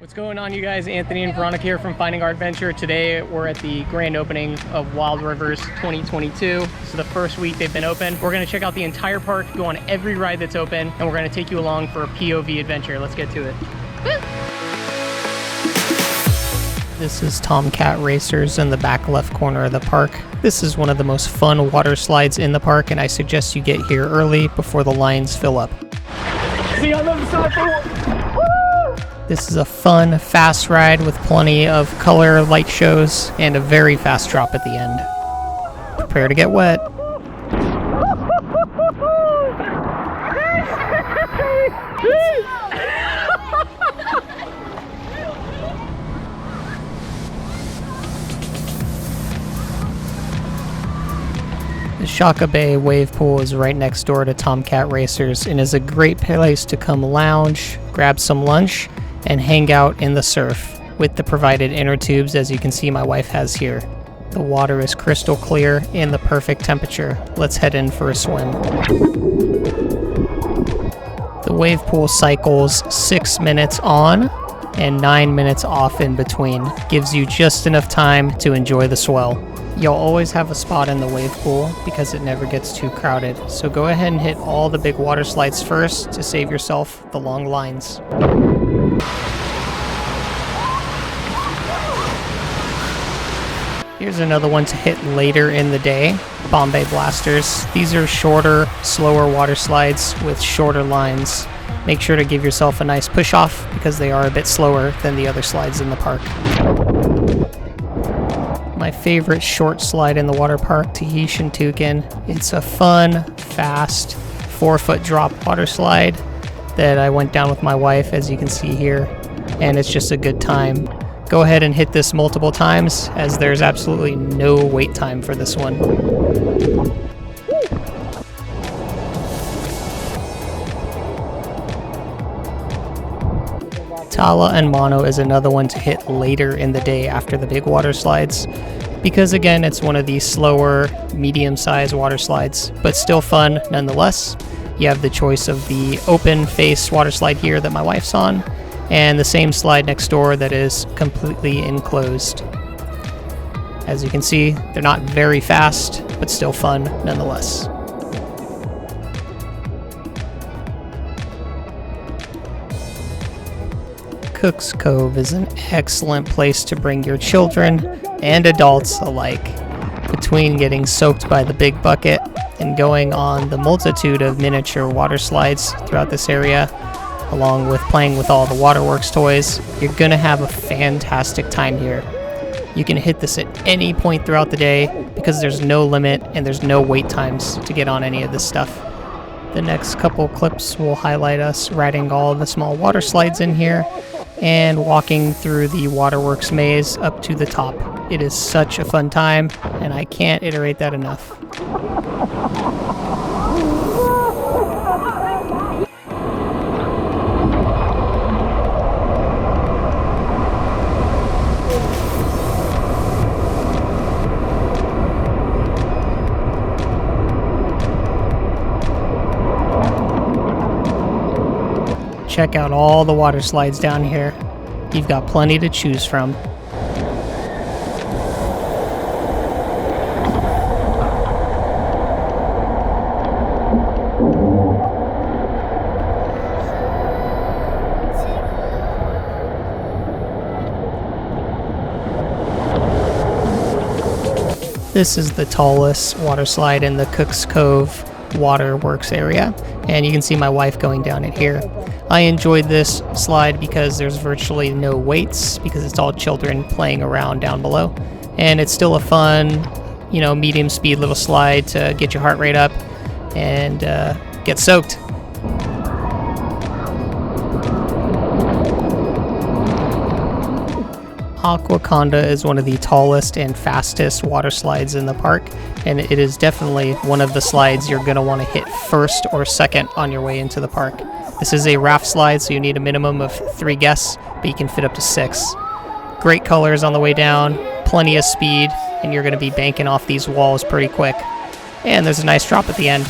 What's going on, you guys? Anthony and Veronica here from Finding Our Adventure. Today we're at the grand opening of Wild Rivers 2022. This is the first week they've been open. We're going to check out the entire park, go on every ride that's open, and we're going to take you along for a POV adventure. Let's get to it. Woo! This is Tomcat Racers in the back left corner of the park. This is one of the most fun water slides in the park, and I suggest you get here early before the lines fill up. See you on the other side. This is a fun, fast ride with plenty of color, light shows, and a very fast drop at the end. Prepare to get wet. The Shaka Bay wave pool is right next door to Tomcat Racers and is a great place to come lounge, grab some lunch, and hang out in the surf with the provided inner tubes, as you can see my wife has here. The water is crystal clear and the perfect temperature. Let's head in for a swim. The wave pool cycles 6 minutes on and 9 minutes off in between. Gives you just enough time to enjoy the swell. You'll always have a spot in the wave pool because it never gets too crowded. So go ahead and hit all the big water slides first to save yourself the long lines. Here's another one to hit later in the day, Bombay Blasters. These are shorter, slower water slides with shorter lines. Make sure to give yourself a nice push off because they are a bit slower than the other slides in the park. My favorite short slide in the water park, Tahitian Toucan. It's a fun, fast, 4-foot drop water slide that I went down with my wife, as you can see here, and it's just a good time. Go ahead and hit this multiple times, as there's absolutely no wait time for this one. Tala and Mono is another one to hit later in the day after the big water slides, because again, it's one of these slower, medium-sized water slides, but still fun nonetheless. You have the choice of the open face water slide here that my wife's on, and the same slide next door that is completely enclosed. As you can see, they're not very fast, but still fun nonetheless. Cook's Cove is an excellent place to bring your children and adults alike. Between getting soaked by the big bucket and going on the multitude of miniature water slides throughout this area, along with playing with all the Waterworks toys, you're gonna have a fantastic time here. You can hit this at any point throughout the day because there's no limit and there's no wait times to get on any of this stuff. The next couple clips will highlight us riding all the small water slides in here and walking through the Waterworks maze up to the top. It is such a fun time, and I can't iterate that enough. Check out all the water slides down here. You've got plenty to choose from. This is the tallest water slide in the Cook's Cove Waterworks area, and you can see my wife going down it here. I enjoyed this slide because there's virtually no weights because it's all children playing around down below, and it's still a fun, medium speed little slide to get your heart rate up and get soaked. Aquaconda is one of the tallest and fastest water slides in the park, and it is definitely one of the slides you're going to want to hit first or second on your way into the park. This is a raft slide, so you need a minimum of 3 guests, but you can fit up to 6. Great colors on the way down, plenty of speed, and you're going to be banking off these walls pretty quick. And there's a nice drop at the end.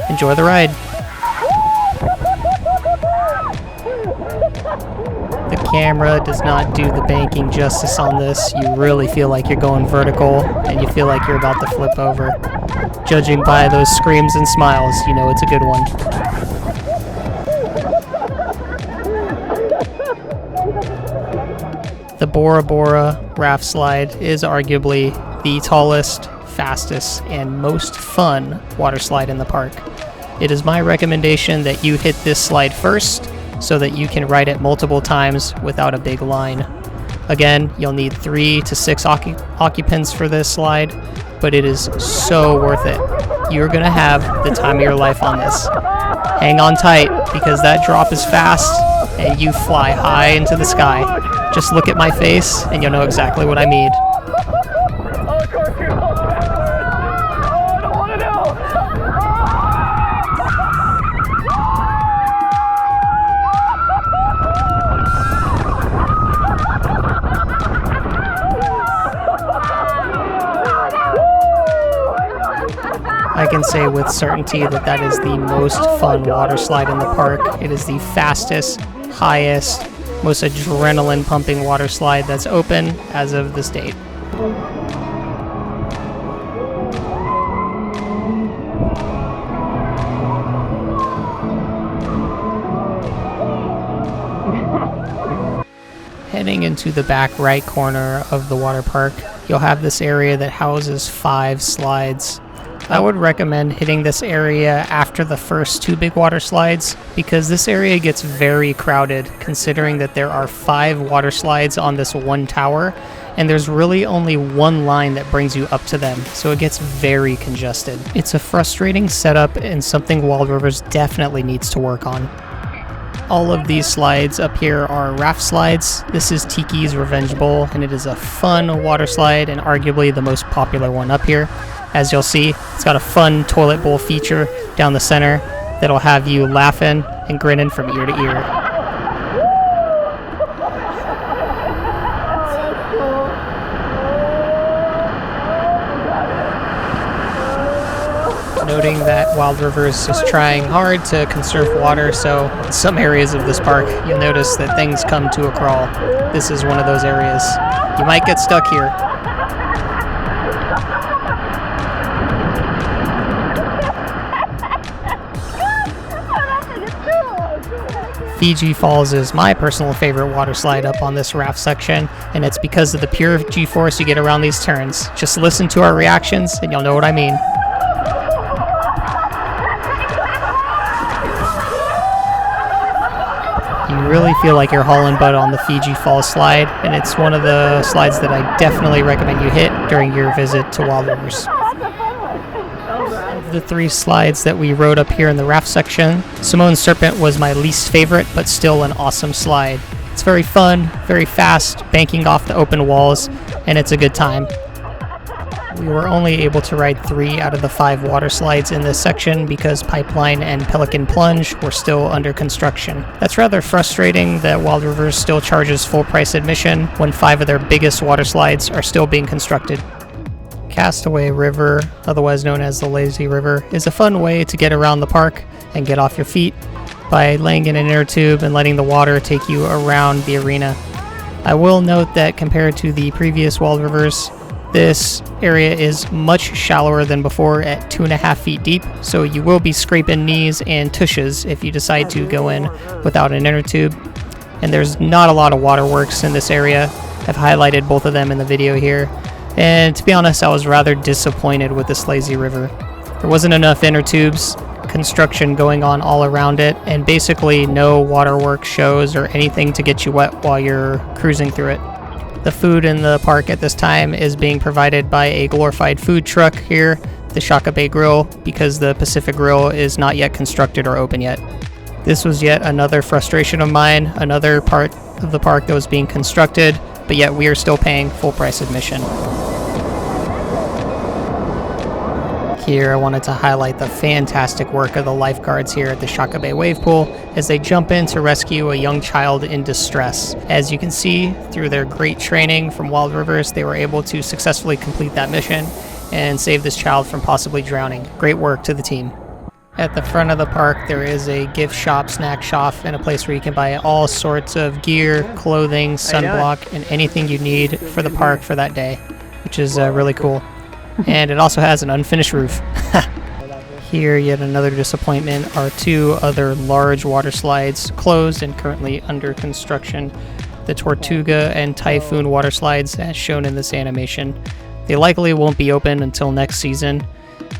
Enjoy the ride. The camera does not do the banking justice on this. You really feel like you're going vertical, and you feel like you're about to flip over. Judging by those screams and smiles, you know it's a good one. The Bora Raft Slide is arguably the tallest, fastest, and most fun water slide in the park. It is my recommendation that you hit this slide first so that you can ride it multiple times without a big line. Again, you'll need 3 to 6 occupants for this slide, but it is so worth it. You're gonna have the time of your life on this. Hang on tight because that drop is fast and you fly high into the sky. Just look at my face and you'll know exactly what I mean. I can say with certainty that that is the most fun water slide in the park. It is the fastest, highest, most adrenaline pumping water slide that's open as of this date. Heading into the back right corner of the water park, you'll have this area that houses 5 slides. I would recommend hitting this area after the first 2 big water slides because this area gets very crowded considering that there are 5 water slides on this one tower and there's really only one line that brings you up to them, so it gets very congested. It's a frustrating setup and something Wild Rivers definitely needs to work on. All of these slides up here are raft slides. This is Tiki's Revenge Bowl and it is a fun water slide and arguably the most popular one up here. As you'll see, it's got a fun toilet bowl feature down the center that'll have you laughing and grinning from ear to ear. Noting that Wild Rivers is trying hard to conserve water, so in some areas of this park, you'll notice that things come to a crawl. This is one of those areas. You might get stuck here. Fiji Falls is my personal favorite water slide up on this raft section, and it's because of the pure G-force you get around these turns. Just listen to our reactions and you'll know what I mean. You really feel like you're hauling butt on the Fiji Falls slide, and it's one of the slides that I definitely recommend you hit during your visit to Wild Rivers. The 3 slides that we rode up here in the raft section, Simone's Serpent was my least favorite, but still an awesome slide. It's very fun, very fast, banking off the open walls, and it's a good time. We were only able to ride 3 out of the 5 water slides in this section because Pipeline and Pelican Plunge were still under construction. That's rather frustrating that Wild Rivers still charges full price admission when 5 of their biggest water slides are still being constructed. Castaway River, otherwise known as the Lazy River, is a fun way to get around the park and get off your feet by laying in an inner tube and letting the water take you around the arena. I will note that compared to the previous Wild Rivers, this area is much shallower than before at 2.5 feet deep, so you will be scraping knees and tushes if you decide to go in without an inner tube. And there's not a lot of waterworks in this area. I've highlighted both of them in the video here. And to be honest, I was rather disappointed with this Lazy River. There wasn't enough inner tubes, construction going on all around it, and basically no waterworks shows or anything to get you wet while you're cruising through it. The food in the park at this time is being provided by a glorified food truck here, the Shaka Bay Grill, because the Pacific Grill is not yet constructed or open yet. This was yet another frustration of mine, another part of the park that was being constructed, but yet we are still paying full price admission. Here I wanted to highlight the fantastic work of the lifeguards here at the Shaka Bay Wave Pool as they jump in to rescue a young child in distress. As you can see, through their great training from Wild Rivers, they were able to successfully complete that mission and save this child from possibly drowning. Great work to the team. At the front of the park, there is a gift shop, snack shop, and a place where you can buy all sorts of gear, clothing, sunblock, and anything you need for the park for that day, which is really cool. And it also has an unfinished roof. Here, yet another disappointment, are two other large water slides closed and currently under construction. The Tortuga and Typhoon water slides, as shown in this animation. They likely won't be open until next season.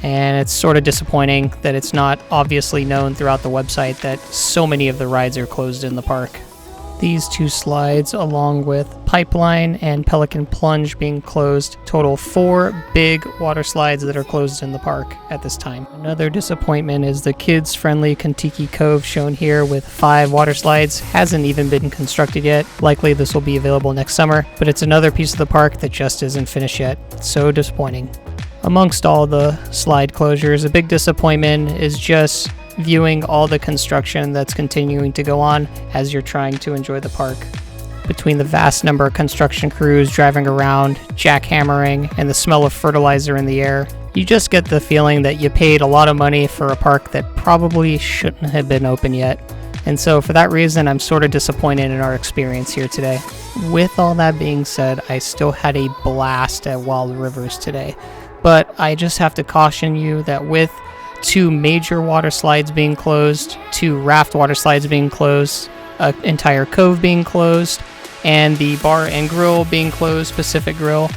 And it's sort of disappointing that it's not obviously known throughout the website that so many of the rides are closed in the park. These two slides, along with Pipeline and Pelican Plunge being closed, total 4 big water slides that are closed in the park at this time. Another disappointment is the kids-friendly Kentucky Cove shown here with 5 water slides. Hasn't even been constructed yet. Likely this will be available next summer, but it's another piece of the park that just isn't finished yet. So disappointing. Amongst all the slide closures, a big disappointment is just viewing all the construction that's continuing to go on as you're trying to enjoy the park. Between the vast number of construction crews driving around, jackhammering, and the smell of fertilizer in the air, you just get the feeling that you paid a lot of money for a park that probably shouldn't have been open yet. And so for that reason, I'm sort of disappointed in our experience here today. With all that being said, I still had a blast at Wild Rivers today. But I just have to caution you that with 2 major water slides being closed, 2 raft water slides being closed, an entire cove being closed, and the bar and grill being closed, Pacific Grill,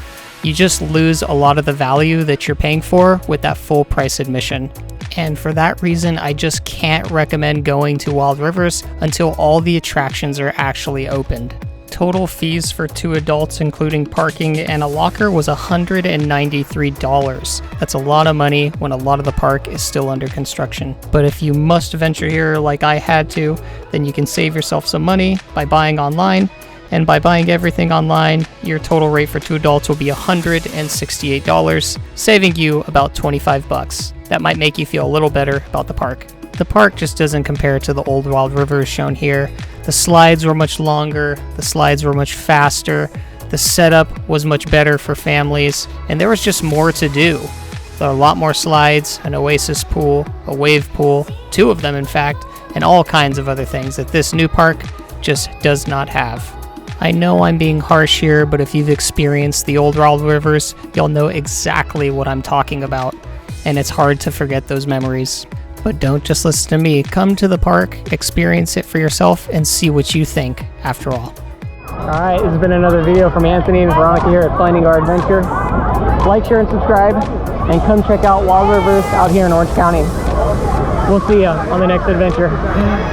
you just lose a lot of the value that you're paying for with that full price admission. And for that reason, I just can't recommend going to Wild Rivers until all the attractions are actually opened. Total fees for 2 adults, including parking and a locker, was $193. That's a lot of money when a lot of the park is still under construction. But if you must venture here like I had to, then you can save yourself some money by buying online. And by buying everything online, your total rate for 2 adults will be $168, saving you about $25. That might make you feel a little better about the park. The park just doesn't compare to the old Wild Rivers shown here. The slides were much longer, the slides were much faster, the setup was much better for families, and there was just more to do. There are a lot more slides, an oasis pool, a wave pool, 2 of them in fact, and all kinds of other things that this new park just does not have. I know I'm being harsh here, but if you've experienced the old Wild Rivers, you'll know exactly what I'm talking about, and it's hard to forget those memories. But don't just listen to me. Come to the park, experience it for yourself, and see what you think after all. Alright, this has been another video from Anthony and Veronica here at Finding Our Adventure. Like, share, and subscribe, and come check out Wild Rivers out here in Orange County. We'll see you on the next adventure. Yeah.